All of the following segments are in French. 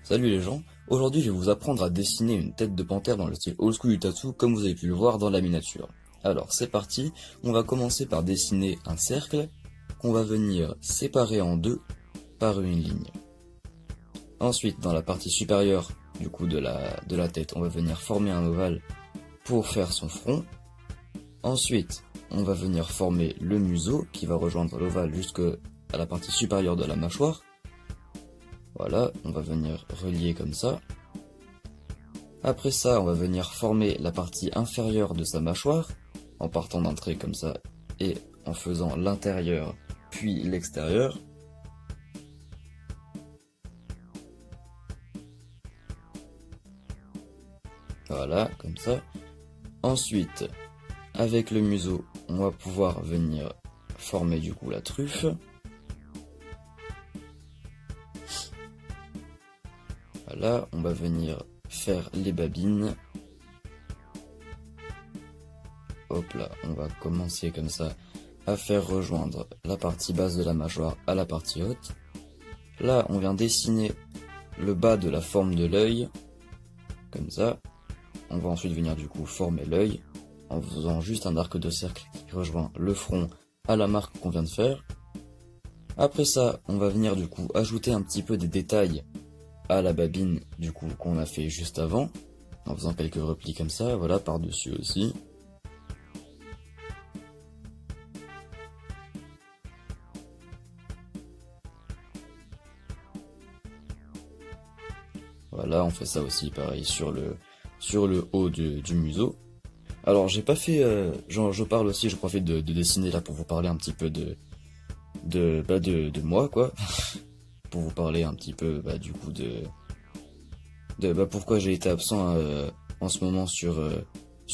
Salut les gens, aujourd'hui je vais vous apprendre à dessiner une tête de panthère dans le style old school du tattoo comme vous avez pu le voir dans la miniature. Alors c'est parti, on va commencer par dessiner un cercle qu'on va venir séparer en deux par une ligne. Ensuite dans la partie supérieure du coup de la tête, on va venir former un ovale pour faire son front. Ensuite on va venir former le museau qui va rejoindre l'ovale jusqu'à la partie supérieure de la mâchoire. Voilà, on va venir relier comme ça. Après ça, on va venir former la partie inférieure de sa mâchoire, en partant d'un trait comme ça, et en faisant l'intérieur, puis l'extérieur. Voilà, comme ça. Ensuite, avec le museau, on va pouvoir venir former du coup la truffe. Voilà, on va venir faire les babines. Hop là, on va commencer comme ça à faire rejoindre la partie basse de la mâchoire à la partie haute. Là, on vient dessiner le bas de la forme de l'œil, comme ça. On va ensuite venir du coup former l'œil en faisant juste un arc de cercle qui rejoint le front à la marque qu'on vient de faire. Après ça, on va venir du coup ajouter un petit peu des détails à la babine du coup qu'on a fait juste avant, en faisant quelques replis comme ça, voilà, par-dessus aussi. Voilà, on fait ça aussi pareil sur le haut du museau. Alors j'ai pas fait, je parle aussi, je profite de dessiner là pour vous parler un petit peu de moi quoi, pour vous parler un petit peu du coup de pourquoi j'ai été absent en ce moment sur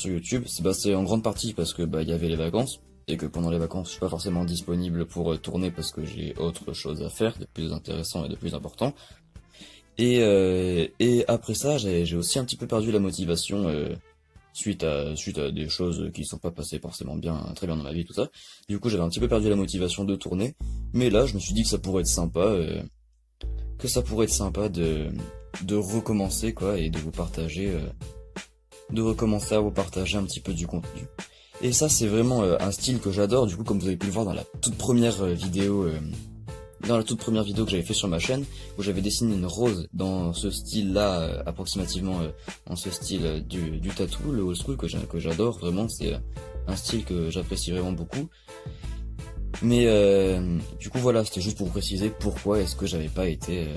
YouTube. C'est en grande partie parce que il y avait les vacances et que pendant les vacances je suis pas forcément disponible pour tourner parce que j'ai autre chose à faire de plus intéressant et de plus important. Et après ça j'ai aussi un petit peu perdu la motivation suite à des choses qui sont pas passées forcément très bien dans ma vie, tout ça. Du coup j'avais un petit peu perdu la motivation de tourner, mais là je me suis dit que ça pourrait être sympa de recommencer quoi et de vous partager de recommencer à vous partager un petit peu du contenu. Et ça c'est vraiment un style que j'adore, du coup comme vous avez pu le voir dans la toute première vidéo que j'avais fait sur ma chaîne, où j'avais dessiné une rose dans ce style là, approximativement dans ce style du tattoo, le old school que j'adore vraiment, c'est un style que j'apprécie vraiment beaucoup. Mais du coup voilà, c'était juste pour vous préciser pourquoi j'ai pas été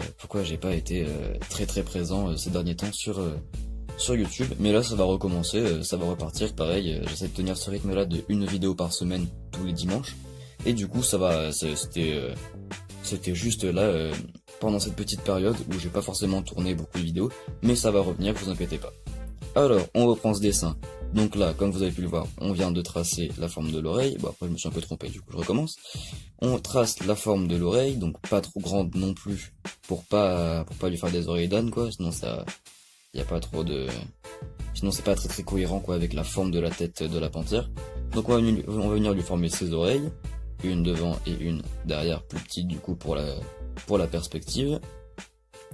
très très présent ces derniers temps sur YouTube. Mais là ça va recommencer, ça va repartir pareil, j'essaie de tenir ce rythme là de une vidéo par semaine tous les dimanches. Et du coup c'était juste là pendant cette petite période où j'ai pas forcément tourné beaucoup de vidéos, mais ça va revenir, vous inquiétez pas. Alors, on reprend ce dessin. Donc là, comme vous avez pu le voir, on vient de tracer la forme de l'oreille. Bon, après, je me suis un peu trompé, du coup, je recommence. On trace la forme de l'oreille, donc pas trop grande non plus, pour pas lui faire des oreilles d'âne, quoi. Sinon, y a pas trop de... Sinon, c'est pas très très cohérent, quoi, avec la forme de la tête de la panthère. Donc, on va venir lui former ses oreilles. Une devant et une derrière, plus petite, du coup, pour la perspective.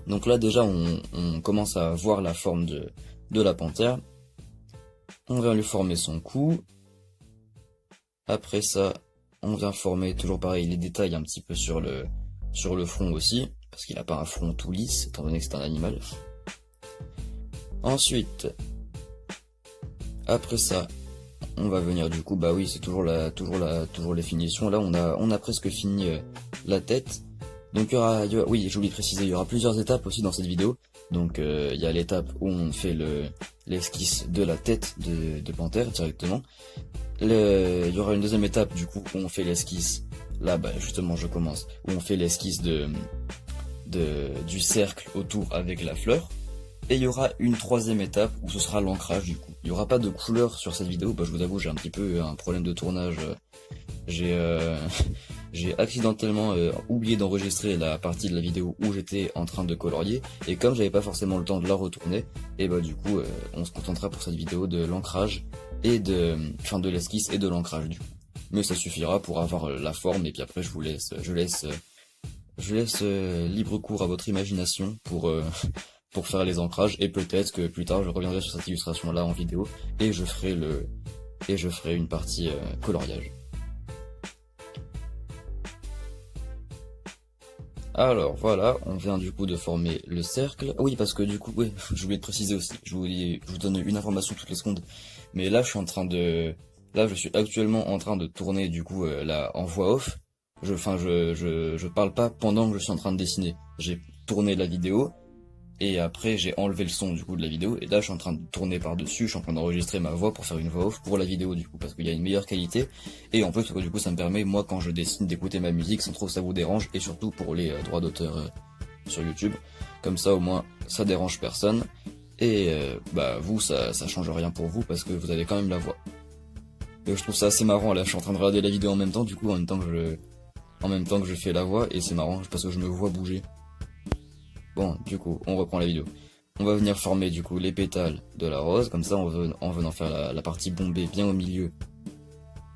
Donc là, déjà, on commence à voir la forme de la panthère. On vient lui former son cou. Après ça, on vient former, toujours pareil, les détails un petit peu sur le front aussi, parce qu'il n'a pas un front tout lisse, étant donné que c'est un animal. Ensuite, après ça, on va venir du coup, oui, c'est toujours les finitions. Là, on a presque fini la tête. Donc oui, j'ai oublié de préciser, il y aura plusieurs étapes aussi dans cette vidéo. Donc il y a l'étape où on fait l'esquisse de la tête de panthère directement. Il y aura une deuxième étape du coup où on fait l'esquisse. Là justement je commence. Où on fait l'esquisse du cercle autour avec la fleur. Et il y aura une troisième étape où ce sera l'ancrage du coup. Il n'y aura pas de couleur sur cette vidéo, je vous avoue j'ai un petit peu un problème de tournage. J'ai accidentellement oublié d'enregistrer la partie de la vidéo où j'étais en train de colorier, et comme j'avais pas forcément le temps de la retourner, et du coup on se contentera pour cette vidéo de l'ancrage et de l'esquisse et de l'ancrage du coup. Mais ça suffira pour avoir la forme, et puis après je laisse je laisse libre cours à votre imagination pour pour faire les ancrages, et peut-être que plus tard je reviendrai sur cette illustration là en vidéo et je ferai une partie coloriage. Alors voilà, on vient du coup de former le cercle. Oui, parce que du coup, oui, j'ai oublié de préciser aussi. Je vous donne une information toutes les secondes. Mais là, je suis actuellement en train de tourner du coup là en voix off. Je parle pas pendant que je suis en train de dessiner. J'ai tourné la vidéo et après j'ai enlevé le son du coup de la vidéo et là je suis en train de tourner par-dessus, je suis en train d'enregistrer ma voix pour faire une voix off pour la vidéo du coup parce qu'il y a une meilleure qualité et en plus parce que du coup ça me permet moi quand je dessine d'écouter ma musique sans trop que ça vous dérange et surtout pour les droits d'auteur sur YouTube. Comme ça au moins ça dérange personne et bah vous ça change rien pour vous parce que vous avez quand même la voix. Et je trouve ça assez marrant là, je suis en train de regarder la vidéo en même temps du coup en même temps que je fais la voix et c'est marrant parce que je me vois bouger. Bon, du coup, on reprend la vidéo. On va venir former du coup les pétales de la rose, comme ça en venant faire la partie bombée bien au milieu,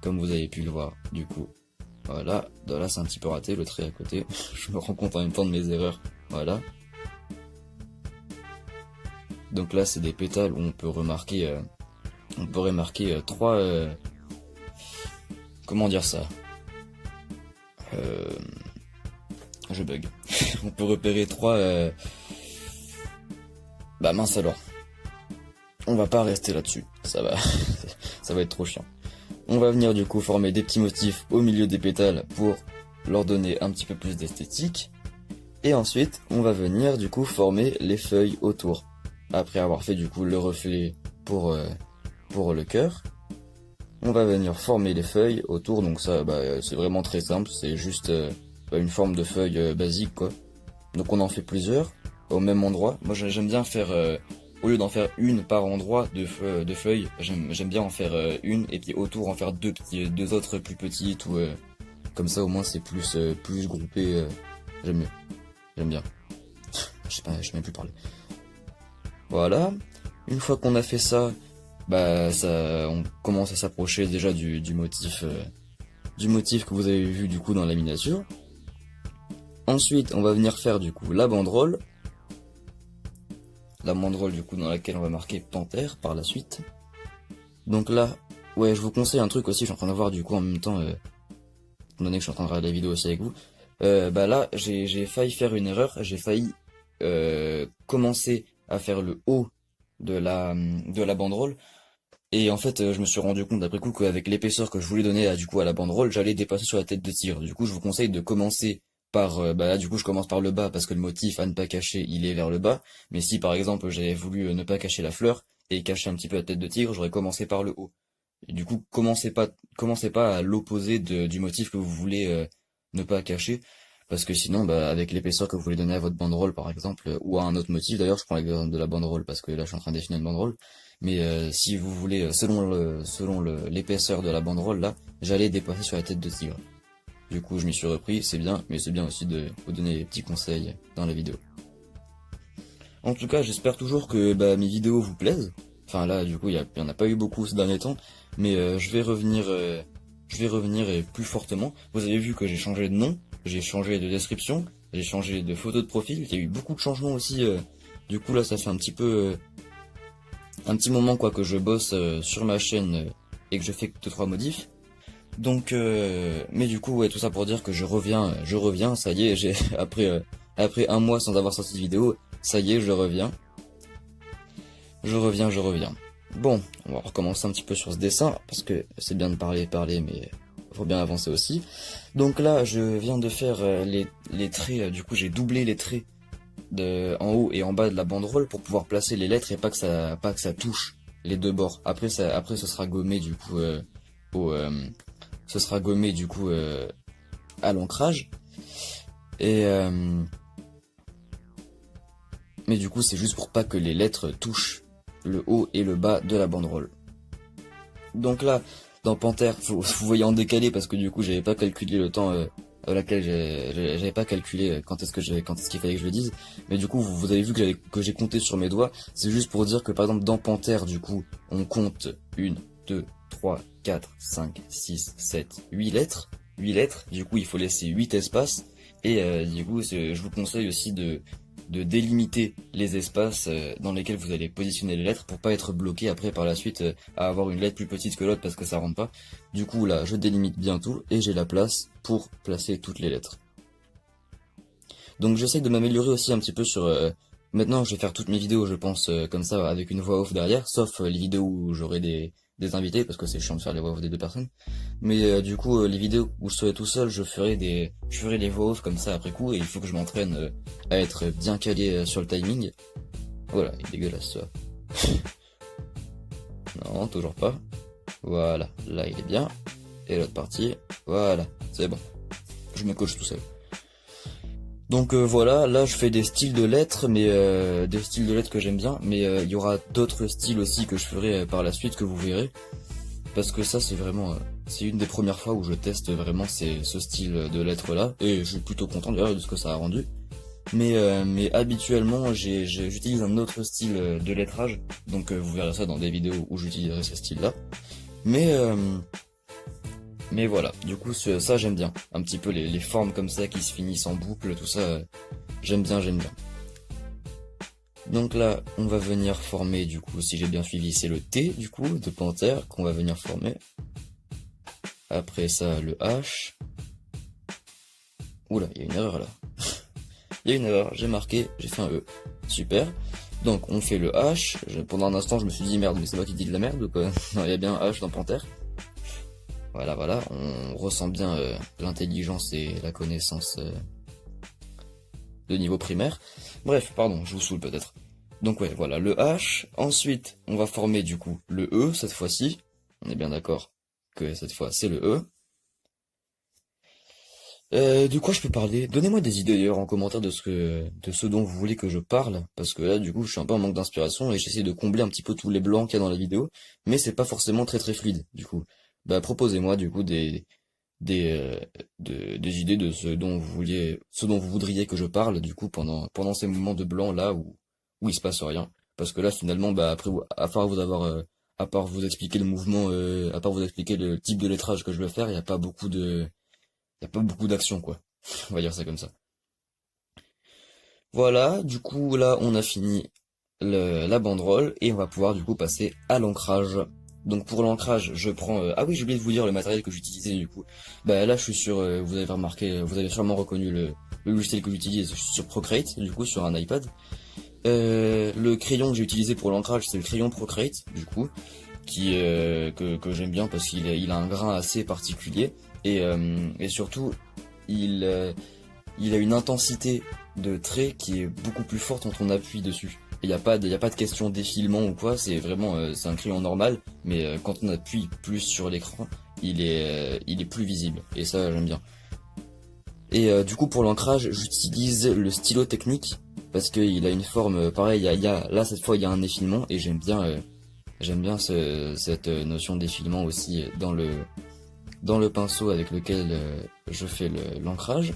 comme vous avez pu le voir, du coup. Voilà, là c'est un petit peu raté, le trait à côté, je me rends compte en même temps de mes erreurs, voilà. Donc là c'est des pétales où on peut remarquer trois... comment dire ça Je bug. On peut repérer trois... Bah mince alors. On va pas rester là-dessus. Ça va... ça va être trop chiant. On va venir du coup former des petits motifs au milieu des pétales pour leur donner un petit peu plus d'esthétique. Et ensuite, on va venir du coup former les feuilles autour. Après avoir fait du coup le reflet pour le cœur. On va venir former les feuilles autour, donc ça bah, c'est vraiment très simple, c'est juste une forme de feuille basique quoi. Donc on en fait plusieurs au même endroit. Moi j'aime bien faire, au lieu d'en faire une par endroit de feuilles, j'aime bien en faire une et puis autour en faire deux autres plus petites ou comme ça au moins c'est plus groupé. J'aime mieux, j'aime bien. Je sais même plus parler. Voilà. Une fois qu'on a fait ça, bah on commence à s'approcher déjà du motif que vous avez vu du coup dans la miniature. Ensuite, on va venir faire du coup la banderole du coup dans laquelle on va marquer panthère par la suite. Donc là, ouais, je vous conseille un truc aussi, je suis en train de voir du coup en même temps, étant donné que je suis en train de regarder la vidéo aussi avec vous. Bah là, j'ai failli faire une erreur, j'ai failli commencer à faire le haut de la banderole. Et en fait, je me suis rendu compte d'après coup qu'avec l'épaisseur que je voulais donner du coup à la banderole, j'allais dépasser sur la tête de tigre. Du coup, je vous conseille de commencer par, bah là, du coup, je commence par le bas parce que le motif à ne pas cacher, il est vers le bas. Mais si par exemple j'avais voulu ne pas cacher la fleur et cacher un petit peu la tête de tigre, j'aurais commencé par le haut. Et du coup, commencez pas à l'opposé du motif que vous voulez ne pas cacher. Parce que sinon, bah, avec l'épaisseur que vous voulez donner à votre banderole, par exemple, ou à un autre motif, d'ailleurs, je prends l'exemple de la banderole parce que là, je suis en train de définir une banderole. Mais si vous voulez, selon l'épaisseur de la banderole, là, j'allais dépasser sur la tête de tigre. Du coup, je m'y suis repris, c'est bien, mais c'est bien aussi de vous donner des petits conseils dans la vidéo. En tout cas, j'espère toujours que bah, mes vidéos vous plaisent. Enfin là, du coup, il y en a pas eu beaucoup ces derniers temps, mais je vais revenir plus fortement. Vous avez vu que j'ai changé de nom, j'ai changé de description, j'ai changé de photo de profil. Il y a eu beaucoup de changements aussi. Du coup, là, ça fait un petit moment quoi que je bosse sur ma chaîne et que je fais que 2-3 modifs. Donc, mais du coup, ouais, tout ça pour dire que je reviens, ça y est, j'ai après un mois sans avoir sorti de vidéo, ça y est, je reviens. Je reviens. Bon, on va recommencer un petit peu sur ce dessin, parce que c'est bien de parler, mais faut bien avancer aussi. Donc là, je viens de faire les traits, du coup j'ai doublé les traits en haut et en bas de la banderole pour pouvoir placer les lettres et pas que ça touche les deux bords. Après ce sera gommé du coup à l'ancrage. Et mais du coup c'est juste pour pas que les lettres touchent le haut et le bas de la banderole. Donc là, dans Panthère, vous voyez en décalé parce que du coup j'avais pas calculé le temps à laquelle j'avais pas calculé quand est-ce qu'il fallait que je le dise. Mais du coup vous avez vu que j'ai compté sur mes doigts. C'est juste pour dire que par exemple dans Panthère du coup on compte 1, 2, 3, 4, 5, 6, 7, 8 lettres. 8 lettres, du coup il faut laisser 8 espaces. Et du coup, je vous conseille aussi de délimiter les espaces dans lesquels vous allez positionner les lettres pour pas être bloqué après par la suite à avoir une lettre plus petite que l'autre parce que ça rentre pas. Du coup là, je délimite bien tout et j'ai la place pour placer toutes les lettres. Donc j'essaie de m'améliorer aussi un petit peu sur... maintenant je vais faire toutes mes vidéos je pense comme ça avec une voix off derrière, sauf les vidéos où j'aurai des invités parce que c'est chiant de faire les voix off des deux personnes. Mais du coup les vidéos où je serai tout seul je ferai les voix off comme ça après coup et il faut que je m'entraîne à être bien calé sur le timing. Voilà, il est dégueulasse ça. Non, toujours pas. Voilà, là il est bien. Et l'autre partie, voilà, c'est bon. Je me coach tout seul. Donc voilà, là je fais des styles de lettres, mais des styles de lettres que j'aime bien, mais il y aura d'autres styles aussi que je ferai par la suite que vous verrez, parce que ça c'est vraiment, c'est une des premières fois où je teste vraiment ce style de lettres là, et je suis plutôt content d'ailleurs de ce que ça a rendu. Mais habituellement j'utilise un autre style de lettrage, donc vous verrez ça dans des vidéos où j'utiliserai ce style là. Mais mais voilà, du coup ça j'aime bien. Un petit peu les formes comme ça qui se finissent en boucle, tout ça, j'aime bien, j'aime bien. Donc là, on va venir former, du coup, si j'ai bien suivi, c'est le T, du coup, de panthère, qu'on va venir former. Après ça, le H. Oula, il y a une erreur là. Il y a une erreur, j'ai marqué, j'ai fait un E. Super. Donc on fait le H. Pendant un instant, je me suis dit merde, mais c'est moi qui dis de la merde ou quoi? Non, il y a bien un H dans panthère. Voilà, voilà, on ressent bien l'intelligence et la connaissance de niveau primaire. Bref, pardon, je vous saoule peut-être. Donc ouais, voilà, le H. Ensuite, on va former du coup le E cette fois-ci. On est bien d'accord que cette fois c'est le E. De quoi je peux parler? Donnez-moi des idées d'ailleurs en commentaire de ce dont vous voulez que je parle, parce que là du coup je suis un peu en manque d'inspiration et j'essaie de combler un petit peu tous les blancs qu'il y a dans la vidéo, mais c'est pas forcément très très fluide du coup. Bah proposez-moi du coup des, euh, des idées de ce dont vous voudriez que je parle du coup pendant ces moments de blanc là où il se passe rien. Parce que là finalement bah après à part vous expliquer le mouvement, à part vous expliquer le type de lettrage que je veux faire, il y a pas beaucoup d'action quoi. On va dire ça comme ça. Voilà, du coup là on a fini la banderole et on va pouvoir du coup passer à l'ancrage. Donc pour l'ancrage, je prends... Ah oui, j'ai oublié de vous dire le matériel que j'utilisais du coup. Bah là je suis sur... vous avez remarqué, vous avez sûrement reconnu le logiciel que j'utilise. Je suis sur Procreate, du coup sur un iPad. Le crayon que j'ai utilisé pour l'ancrage, c'est le crayon Procreate, du coup, que j'aime bien parce il a un grain assez particulier. Et surtout, il, euh, il a une intensité de trait qui est beaucoup plus forte quand on appuie dessus. Il n'y a pas de question d'effilement ou quoi, c'est vraiment c'est un crayon normal, mais quand on appuie plus sur l'écran, il est plus visible et ça j'aime bien. Et du coup pour l'ancrage, j'utilise le stylo technique parce qu'il a une forme pareil. Là cette fois il y a un effilement et j'aime bien cette notion d'effilement aussi dans le pinceau avec lequel je fais l'ancrage.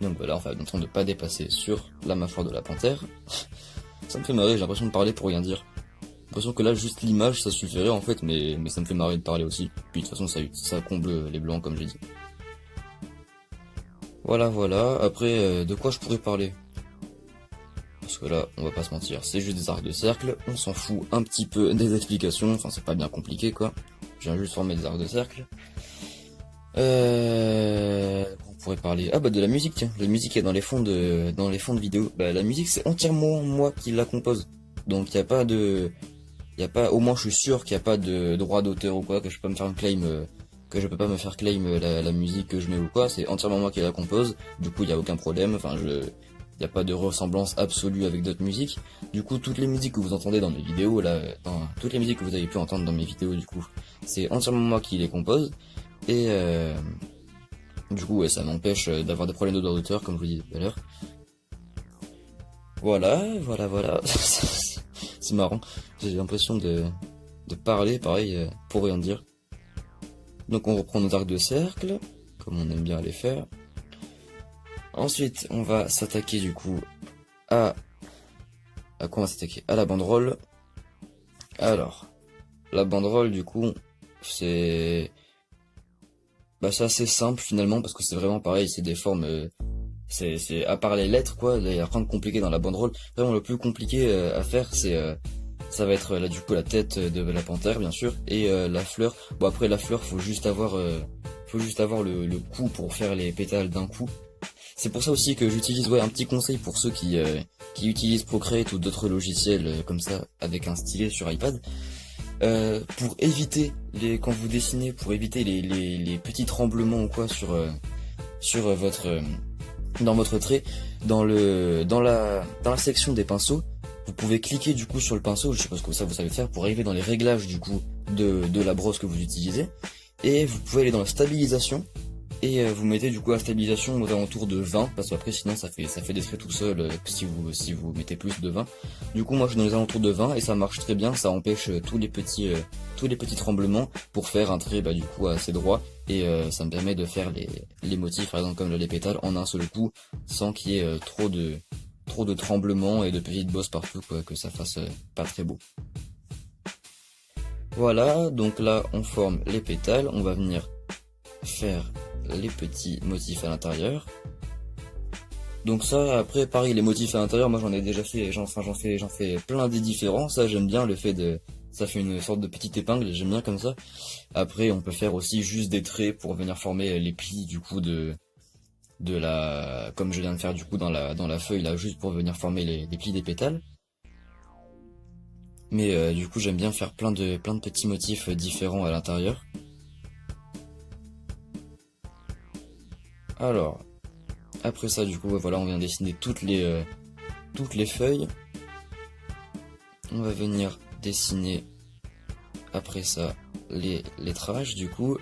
Donc voilà, enfin, attention de ne pas dépasser sur la mâchoire de la panthère. Ça me fait marrer, j'ai l'impression de parler pour rien dire. J'ai l'impression que là, juste l'image, ça suffirait en fait, mais ça me fait marrer de parler aussi. Puis de toute façon, ça comble les blancs, comme j'ai dit. Voilà, voilà. Après, de quoi je pourrais parler? Parce que là, on va pas se mentir, c'est juste des arcs de cercle. On s'en fout un petit peu des explications. Enfin, c'est pas bien compliqué, quoi. Je viens juste former des arcs de cercle. On pourrait parler. Ah bah de la musique, tiens. La musique est dans les fonds de vidéo. Bah la musique c'est entièrement moi qui la compose. Donc y a pas, au moins je suis sûr qu'il y a pas de droit d'auteur ou quoi, que je peux pas me faire un claim, que je peux pas me faire claim la musique que je mets ou quoi. C'est entièrement moi qui la compose. Du coup il y a aucun problème. Enfin y a pas de ressemblance absolue avec d'autres musiques. Du coup toutes les musiques que vous entendez dans mes vidéos là, toutes les musiques que vous avez pu entendre dans mes vidéos du coup, c'est entièrement moi qui les compose. Et du coup, ouais, ça m'empêche d'avoir des problèmes de droit d'auteur, comme je vous disais tout à l'heure. Voilà, voilà, voilà. C'est marrant. J'ai l'impression de parler, pareil, pour rien dire. Donc on reprend nos arcs de cercle, comme on aime bien les faire. Ensuite, on va s'attaquer du coup à... À quoi on va s'attaquer? À la banderole. Alors, la banderole, du coup, c'est... Bah c'est assez simple finalement parce que c'est vraiment pareil, c'est des formes, c'est à part les lettres quoi, il y a rien de compliqué dans la banderole. Vraiment le plus compliqué à faire ça va être là du coup la tête de la panthère bien sûr et la fleur. Bon après la fleur faut juste avoir le coup pour faire les pétales d'un coup. C'est pour ça aussi que j'utilise un petit conseil pour ceux qui utilisent Procreate ou d'autres logiciels comme ça avec un stylet sur iPad. Pour éviter quand vous dessinez, pour éviter les petits tremblements ou quoi sur dans votre trait, dans la section des pinceaux, vous pouvez cliquer du coup sur le pinceau, je suppose que ça vous savez faire, pour arriver dans les réglages du coup de la brosse que vous utilisez, et vous pouvez aller dans la stabilisation, et vous mettez du coup la stabilisation aux alentours de 20, parce qu'après sinon ça fait des traits tout seul si vous mettez plus de 20. Du coup moi je suis dans les alentours de 20 et ça marche très bien, ça empêche tous les petits tremblements pour faire un trait du coup assez droit, et ça me permet de faire les motifs par exemple comme les pétales en un seul coup sans qu'il y ait trop de tremblements et de petites bosses partout quoi, que ça fasse pas très beau. Voilà, donc là on forme les pétales, on va venir faire les petits motifs à l'intérieur. Donc ça, après, pareil, les motifs à l'intérieur, moi j'en ai déjà fait, j'en fais plein des différents. Ça, j'aime bien le fait ça fait une sorte de petite épingle, j'aime bien comme ça. Après, on peut faire aussi juste des traits pour venir former les plis, du coup, comme je viens de faire, du coup, dans la feuille, là, juste pour venir former les plis des pétales. Mais, du coup, j'aime bien faire plein de petits motifs différents à l'intérieur. Alors, après ça, du coup, voilà, on vient dessiner toutes les feuilles. On va venir dessiner, après ça, les lettrages, du coup.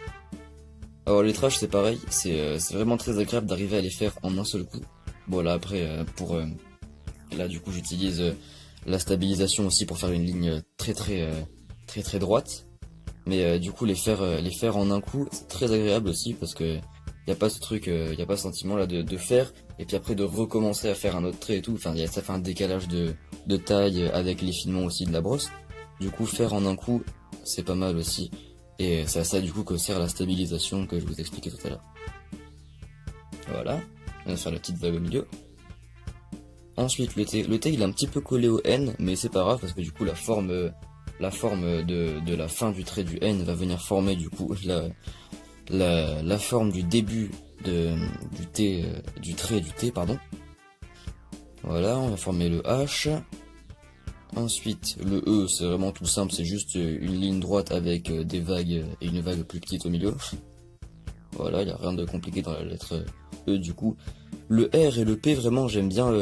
Alors, les lettrages, c'est pareil, c'est vraiment très agréable d'arriver à les faire en un seul coup. Bon, là, après, là, du coup, j'utilise la stabilisation aussi pour faire une ligne très droite. Mais, du coup, les faire en un coup, c'est très agréable aussi parce que y a pas ce truc, y a pas ce sentiment là de faire et puis après de recommencer à faire un autre trait et tout. Enfin, ça fait un décalage de taille avec les filements aussi de la brosse. Du coup, faire en un coup, c'est pas mal aussi. Et c'est à ça du coup que sert la stabilisation que je vous expliquais tout à l'heure. Voilà, on va faire la petite vague au milieu. Ensuite, le T il est un petit peu collé au N, mais c'est pas grave parce que du coup la forme de la fin du trait du N va venir former du coup la forme du début du trait du T, pardon. Voilà, on va former le H. Ensuite, le E, c'est vraiment tout simple, c'est juste une ligne droite avec des vagues et une vague plus petite au milieu. Voilà, il n'y a rien de compliqué dans la lettre E du coup. Le R et le P, vraiment, j'aime bien.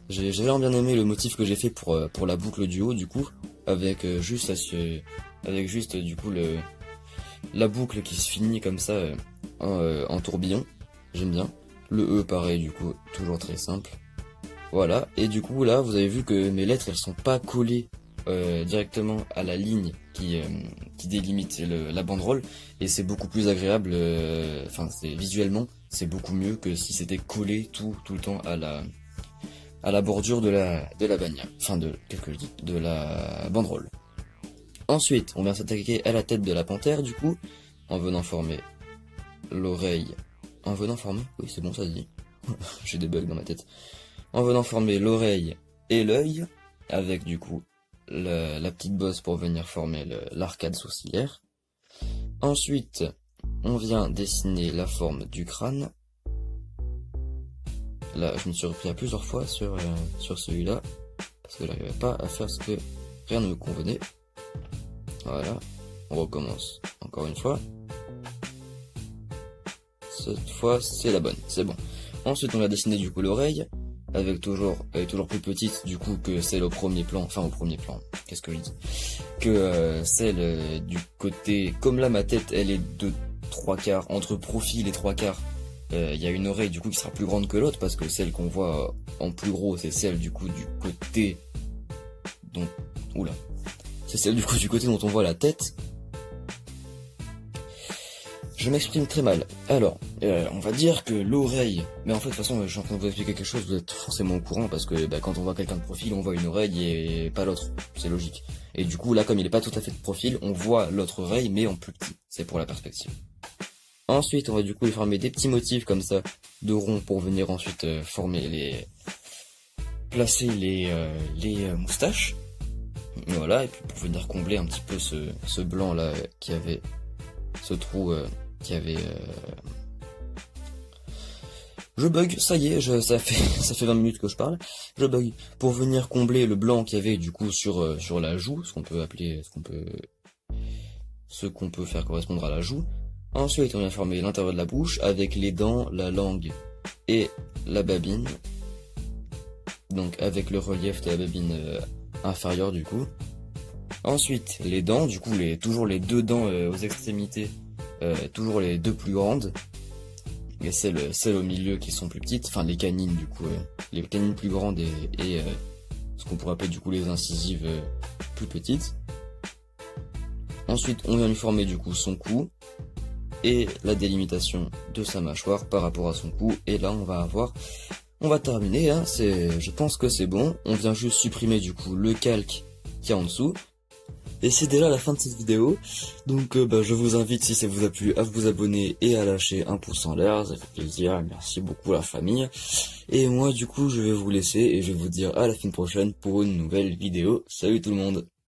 J'ai vraiment bien aimé le motif que j'ai fait pour la boucle du haut du coup, avec juste du coup la boucle qui se finit comme ça en tourbillon. J'aime bien. Le E, pareil, du coup, toujours très simple. Voilà, et du coup là vous avez vu que mes lettres elles sont pas collées directement à la ligne qui délimite la banderole, et c'est beaucoup plus agréable, enfin visuellement c'est beaucoup mieux que si c'était collé tout le temps à la bordure de la bannière, enfin de la banderole. Ensuite on vient s'attaquer à la tête de la panthère du coup, en venant former l'oreille, oui c'est bon ça se dit, j'ai des bugs dans ma tête. En venant former l'oreille et l'œil, avec du coup la petite bosse pour venir former l'arcade sourcilière. Ensuite, on vient dessiner la forme du crâne. Là, je me suis repris à plusieurs fois sur celui-là, parce que j'arrivais pas à faire ce que rien ne me convenait. Voilà, on recommence encore une fois. Cette fois, c'est la bonne, c'est bon. Ensuite, on va dessiner du coup l'oreille. Avec toujours plus petite du coup que celle au premier plan, qu'est-ce que je dis, que celle du côté, comme là ma tête elle est de 3/4, entre profil et 3/4, il y a une oreille du coup qui sera plus grande que l'autre parce que celle qu'on voit en plus gros c'est celle du coup du côté dont, c'est celle du coup du côté dont on voit la tête. Je m'exprime très mal. Alors, on va dire que l'oreille... Mais en fait, de toute façon, je suis en train de vous expliquer quelque chose, vous êtes forcément au courant, parce que quand on voit quelqu'un de profil, on voit une oreille et pas l'autre. C'est logique. Et du coup, là, comme il est pas tout à fait de profil, on voit l'autre oreille, mais en plus petit. C'est pour la perspective. Ensuite, on va du coup lui former des petits motifs comme ça, de ronds, pour venir ensuite placer les moustaches. Voilà, et puis pour venir combler un petit peu ce blanc là qui avait, ce trou qui avait... Je bug, ça y est, ça fait 20 minutes que je parle. Je bug. Pour venir combler le blanc qu'il y avait du coup sur la joue, ce qu'on peut faire correspondre à la joue. Ensuite, on vient former l'intérieur de la bouche avec les dents, la langue et la babine. Donc avec le relief de la babine inférieure du coup. Ensuite, les dents, du coup toujours les deux dents aux extrémités, toujours les deux plus grandes. Et celles au milieu qui sont plus petites, enfin les canines du coup, les canines plus grandes et ce qu'on pourrait appeler du coup les incisives plus petites. Ensuite, on vient lui former du coup son cou et la délimitation de sa mâchoire par rapport à son cou. Et là, on va terminer, hein, je pense que c'est bon. On vient juste supprimer du coup le calque qui est en dessous. Et c'est déjà la fin de cette vidéo. Donc je vous invite, si ça vous a plu, à vous abonner et à lâcher un pouce en l'air, ça fait plaisir. Merci beaucoup la famille. Et moi du coup je vais vous laisser et je vais vous dire à la fin prochaine pour une nouvelle vidéo. Salut tout le monde.